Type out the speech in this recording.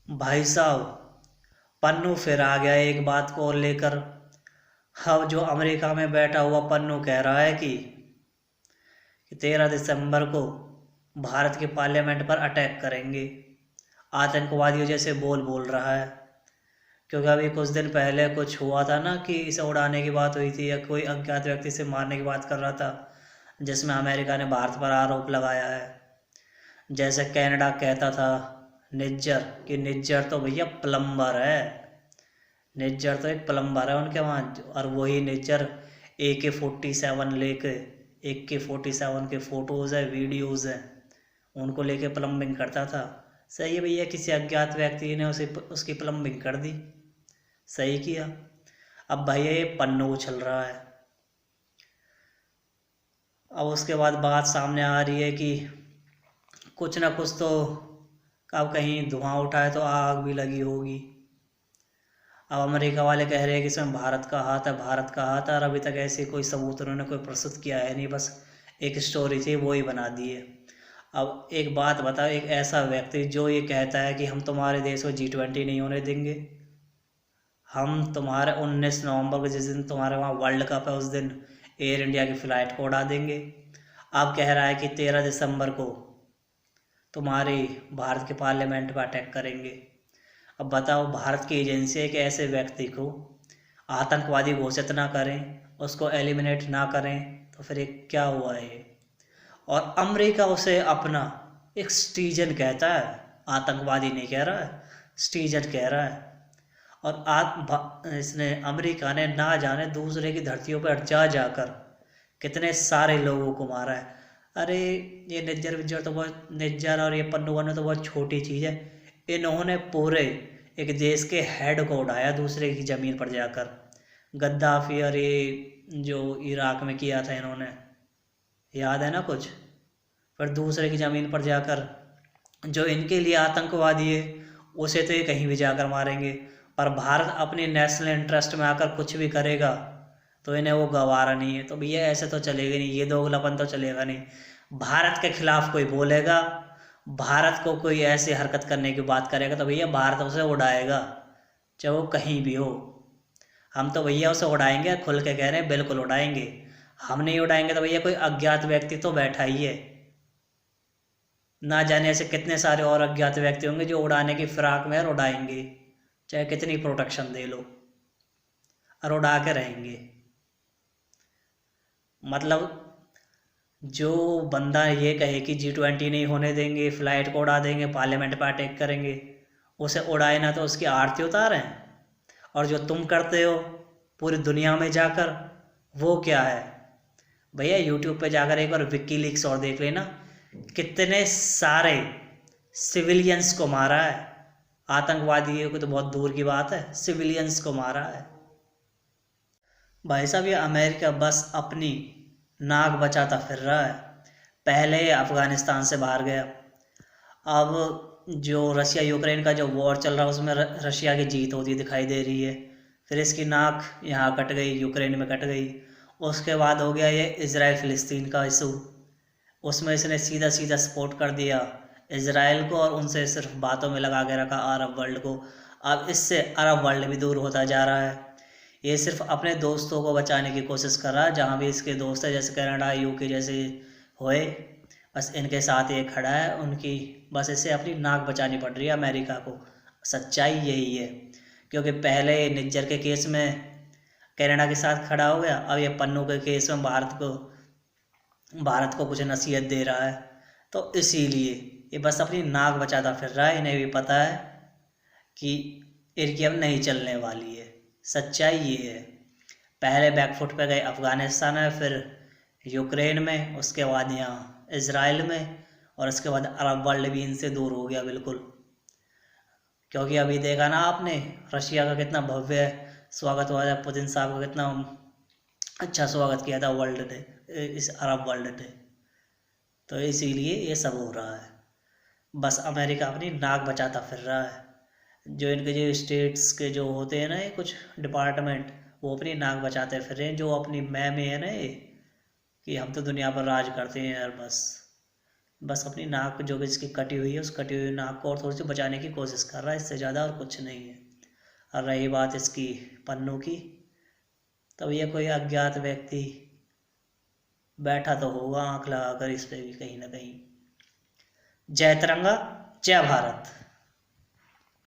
भाई साहब, पन्नू फिर आ गया एक बात को लेकर। अब जो अमेरिका में बैठा हुआ पन्नू कह रहा है कि 13 दिसंबर को भारत के पार्लियामेंट पर अटैक करेंगे। आतंकवादियों जैसे बोल बोल रहा है। क्योंकि अभी कुछ दिन पहले कुछ हुआ था ना कि इसे उड़ाने की बात हुई थी या कोई अज्ञात व्यक्ति से मारने की बात कर रहा था, जिसमें अमेरिका ने भारत पर आरोप लगाया है। जैसे कनाडा कहता था निज्जर, कि निज्जर तो भैया प्लम्बर है। निज्जर तो एक प्लम्बर है उनके वहाँ। और वही निज्जर AK-47 लेके, AK-47 के फोटोज़ है, वीडियोज़ हैं, उनको लेके प्लम्बिंग करता था। सही है भैया, किसी अज्ञात व्यक्ति ने उसे उसकी प्लम्बिंग कर दी। सही किया। अब भैया ये पन्नू उछल रहा है। अब उसके बाद बात सामने आ रही है कि कुछ ना कुछ तो, अब कहीं धुआं उठा है तो आग भी लगी होगी। अब अमेरिका वाले कह रहे हैं कि इसमें भारत का हाथ है, भारत का हाथ है, और अभी तक ऐसे कोई सबूत उन्होंने कोई प्रस्तुत किया है नहीं, बस एक स्टोरी थी वो ही बना दी है। अब एक बात बताओ, एक ऐसा व्यक्ति जो ये कहता है कि हम तुम्हारे देश को G20 नहीं होने देंगे, हम तुम्हारे 19 नवंबर को जिस दिन तुम्हारे वहाँ वर्ल्ड कप है उस दिन एयर इंडिया की फ़्लाइट को उड़ा देंगे। अब कह रहा है कि 13 दिसंबर को तुम्हारे भारत के पार्लियामेंट पर अटैक करेंगे। अब बताओ, भारत की एजेंसी एक ऐसे व्यक्ति को आतंकवादी घोषित ना करें, उसको एलिमिनेट ना करें, तो फिर ये क्या हुआ है। और अमेरिका उसे अपना एक सिटीजन कहता है, आतंकवादी नहीं कह रहा है, सिटीजन कह रहा है। और इसने अमेरिका ने ना जाने दूसरे की धरतियों पर जा जाकर कितने सारे लोगों को मारा है। अरे ये निज्जर विज्जर तो बहुत, निज्जर और ये पन्नू वन्नू तो बहुत छोटी चीज़ है। इन्होंने पूरे एक देश के हेड को उड़ाया दूसरे की ज़मीन पर जाकर। गद्दाफी और ये जो इराक में किया था इन्होंने, याद है ना कुछ। पर दूसरे की ज़मीन पर जाकर जो इनके लिए आतंकवादी है उसे तो ये कहीं भी जाकर मारेंगे। पर भारत अपने नेशनल इंटरेस्ट में आकर कुछ भी करेगा तो इन्हें वो गवारा नहीं है। तो भैया ऐसे तो चलेगा नहीं, ये दोगलापन तो चलेगा नहीं। भारत के खिलाफ कोई बोलेगा, भारत को कोई ऐसी हरकत करने की बात करेगा तो भैया भारत उसे उड़ाएगा, चाहे वो कहीं भी हो। हम तो भैया उसे उड़ाएंगे, खुल के कह रहे हैं, बिल्कुल उड़ाएंगे। हम नहीं उड़ाएंगे तो भैया कोई अज्ञात व्यक्ति तो बैठा ही है। ना जाने ऐसे कितने सारे और अज्ञात व्यक्ति होंगे जो उड़ाने की फिराक में और उड़ाएंगे, चाहे कितनी प्रोटेक्शन दे लो, और उड़ा के रहेंगे। मतलब जो बंदा ये कहे कि G20 नहीं होने देंगे, फ्लाइट को उड़ा देंगे, पार्लियामेंट पर अटैक करेंगे, उसे उड़ाए ना तो उसकी आरती उतारें। और जो तुम करते हो पूरी दुनिया में जाकर, वो क्या है भैया। यूट्यूब पे जाकर एक बार विकीलीक्स और देख लेना, कितने सारे सिविलियंस को मारा है। आतंकवादियों को तो बहुत दूर की बात है, सिविलियंस को मारा है। भाई साहब, ये अमेरिका बस अपनी नाक बचाता फिर रहा है। पहले अफगानिस्तान से बाहर गया, अब जो रशिया यूक्रेन का जो वॉर चल रहा है उसमें रशिया की जीत होती दिखाई दे रही है। फिर इसकी नाक यहाँ कट गई, यूक्रेन में कट गई। उसके बाद हो गया ये इज़राइल फ़िलिस्तीन का इशू, उसमें इसने सीधा सीधा सपोर्ट कर दिया इज़राइल को, और उनसे सिर्फ बातों में लगा के रखा अरब वर्ल्ड को। अब इससे अरब वर्ल्ड भी दूर होता जा रहा है। ये सिर्फ अपने दोस्तों को बचाने की कोशिश कर रहा है, जहाँ भी इसके दोस्त है, जैसे कनाडा UK जैसे होए, बस इनके साथ ये खड़ा है। उनकी बस इसे अपनी नाक बचानी पड़ रही है अमेरिका को। सच्चाई यही है। क्योंकि पहले निज्जर के केस में कनाडा के साथ खड़ा हो गया, अब ये पन्नू के केस में भारत को कुछ नसीहत दे रहा है। तो इसीलिए ये बस अपनी नाक बचाता फिर रहा है। इन्हें भी पता है कि इनकी अब नहीं चलने वाली है। सच्चाई ये है। पहले बैकफुट पे गए अफ़गानिस्तान में, फिर यूक्रेन में, उसके बाद यहाँ इज़राइल में, और उसके बाद अरब वर्ल्ड भी इनसे दूर हो गया बिल्कुल। क्योंकि अभी देखा ना आपने, रशिया का कितना भव्य स्वागत हुआ था, पुतिन साहब का कितना अच्छा स्वागत किया था वर्ल्ड ने, इस अरब वर्ल्ड ने। तो इसीलिए ये सब हो रहा है। बस अमेरिका अपनी नाक बचाता फिर रहा है। जो इनके जो स्टेट्स के जो होते हैं ना, ये कुछ डिपार्टमेंट, वो अपनी नाक बचाते फिर रहे हैं। जो अपनी मैं में है ना ये, कि हम तो दुनिया पर राज करते हैं यार, बस बस अपनी नाक जो भी इसकी कटी हुई है उस कटी हुई नाक को और थोड़ी सी बचाने की कोशिश कर रहा है, इससे ज़्यादा और कुछ नहीं है। और रही बात इसकी पन्नों की, तब ये कोई अज्ञात व्यक्ति बैठा तो होगा आंख लगाकर इस पे भी कहीं ना कहीं। जय तिरंगा, जय भारत।